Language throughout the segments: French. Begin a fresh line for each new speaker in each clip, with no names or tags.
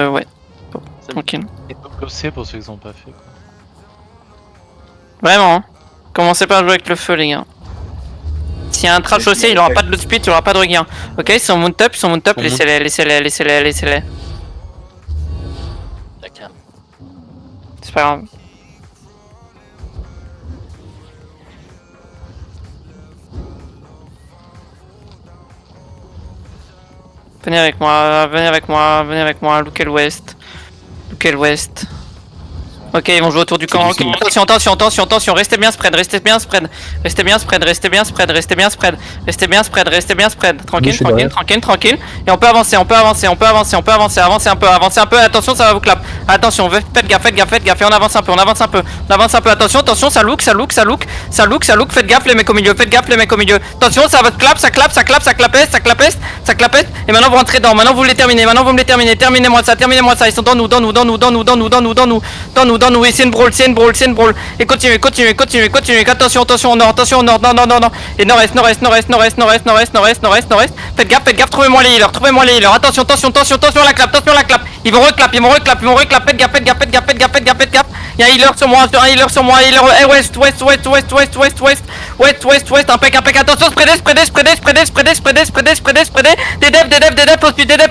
Ouais. Bon, tranquille.
Et donc l'OC pour ceux qui n'ont pas fait quoi.
Vraiment, hein. Commencez pas à jouer avec le feu, les gars. S'il y a un trash OC, il aura pas de loot speed, il aura pas de regain. Ok, ils sont mount up, laissez-les.
D'accord.
C'est pas grave. Venez avec moi, lookez l'ouest. Ok, ils vont jouer autour du camp. Ok, attention, restez bien spread. Tranquille. Et on peut avancer, avancez un peu. Attention, ça va vous clap. Attention, faites gaffe. Et on avance un peu. Attention, ça look. Faites gaffe les mecs au milieu. Attention, ça va clap, ça clapeste. Et maintenant vous rentrez dedans. Maintenant vous me les terminez. Terminez-moi ça. Ils sont dans nous. C'est une brawl. Et continuez. Attention au nord. Et nord-est. Faites gaffe, trouvez-moi les healers. Attention à la clap. Ils vont reclap. Faites gaffe. Il y a un healer sur moi. West. Impec. Attention, spreadez. Des devs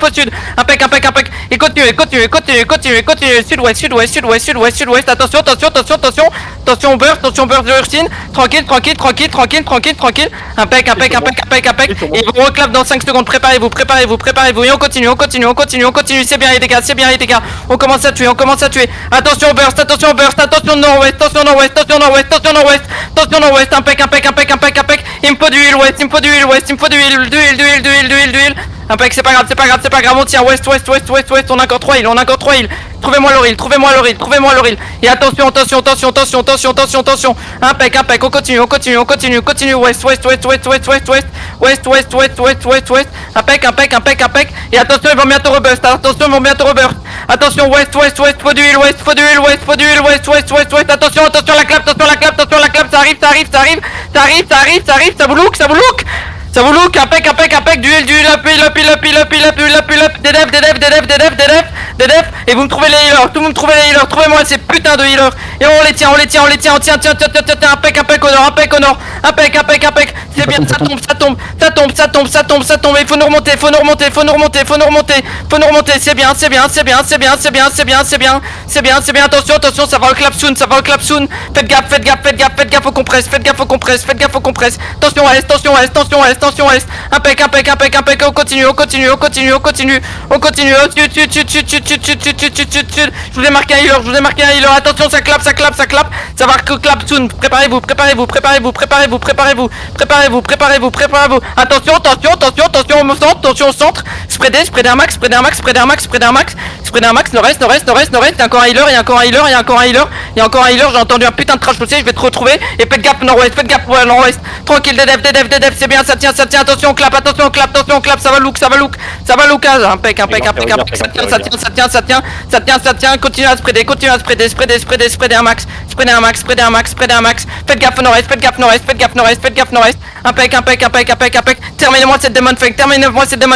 au sud. Impec. Et continuez. Sud-ouest. Attention, burst de Ursine. Tranquille. Impec. Et ils vont reclap dans 5 secondes. Préparez-vous. Et on continue. C'est bien les dégâts. On commence à tuer. Attention au burst. Attention nord-ouest. Impec. Il me faut du heal west. Impec, c'est pas grave. On tient west. On a encore 3 heals. Trouvez-moi le heal. Et attention. Impec. On continue. West. Impec. Et attention, ils vont bientôt reburst. Attention, west. Faut du heal west. Attention la clap. Ça arrive. Ça vous look. Impec. Du heal. Des devs. Et vous me trouvez les healers. Tout le monde trouve les healers. Trouvez-moi ces putains de healers. Et on les tient. Impec au nord. Impec. C'est bien, ça tombe. Il faut nous remonter. C'est bien. Attention, ça va au clap soon. Faites gaffe au compresse. Attention est. Impec. On continue. Je vous ai marqué un healer. Attention, ça clap. Ça va clap soon. Préparez-vous. Attention, au centre. Spreader un max. Nord-est. Il y a encore un healer. J'ai entendu un putain de trash aussi. Je vais te retrouver. Et faites gaffe nord-ouest. Tranquille, des devs. C'est bien, ça tient. Attention, clap. Ça va look. Impec. Ça tient. Continue à spreader un max. Faites gaffe nord-est. Impec. Terminez-moi cette Demon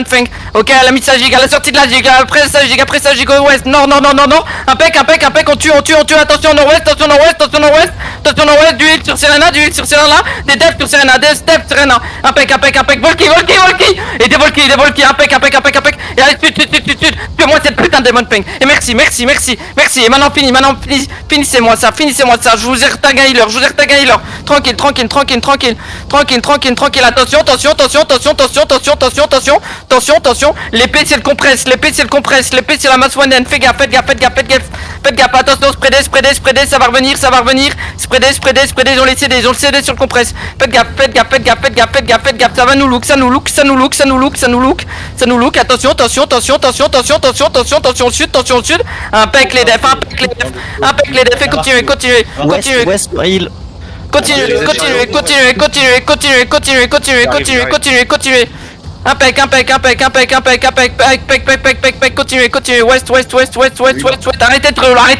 Fang. Ok, à la mi-Sajig, à la sortie de la Jig, après Sajig au ouest. Non. Impec. On tue. Attention nord-ouest. Du heal sur Serena. Des devs sur Serena. Impec. Volky. Et des Volky. Impec. Et allez, tue-moi cette putain de Demon Fang. Et merci. Et maintenant finissez-moi ça. Je vous ai retag un healer. Tranquille. Attention. L'épée c'est le compresse. L'épée c'est la masse one end. Faites gaffe. Attention, spreader. Ça va revenir. Spreader. On les CD sur le compresse. Faites gaffe. Ça va nous look. Attention au sud. Impec les defs. Et continuez.
West, heal.
Continuez. Impec. Continuez. West. Arrêtez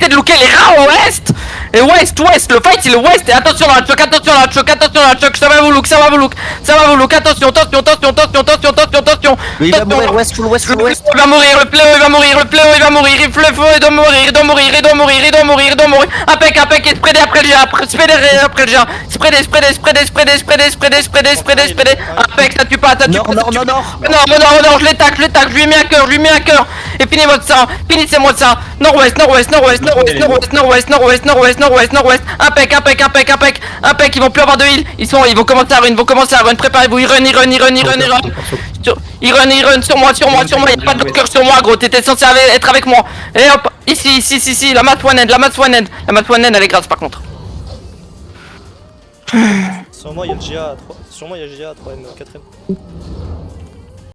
de looker les rats au ouest. Et West, le fight c'est le West. Et attention là, choc, attention là, choc, ça va vous look, attention,
Lui, il va mourir, West, full West, full West.
il va mourir, le pléo il va mourir, il doit mourir. Impec, et spreader après le jet, spreader. Impec, ça tue pas, ça tue pas.
Non.
Non, je les tacle, je lui mets un cœur. Et finissez-moi ça. Nord-ouest. Impec. Ils vont plus avoir de heal. Ils vont commencer à run, préparez-vous, ils run. Ils run sur moi, y'a pas de bloqueur sur moi, gros, t'étais censé être avec moi. Et hop, ici, la mat one end, elle est grasse par contre.
Sur moi, il y a le GA à 3. Sur moi, il y a le GA à 3ème, 4ème.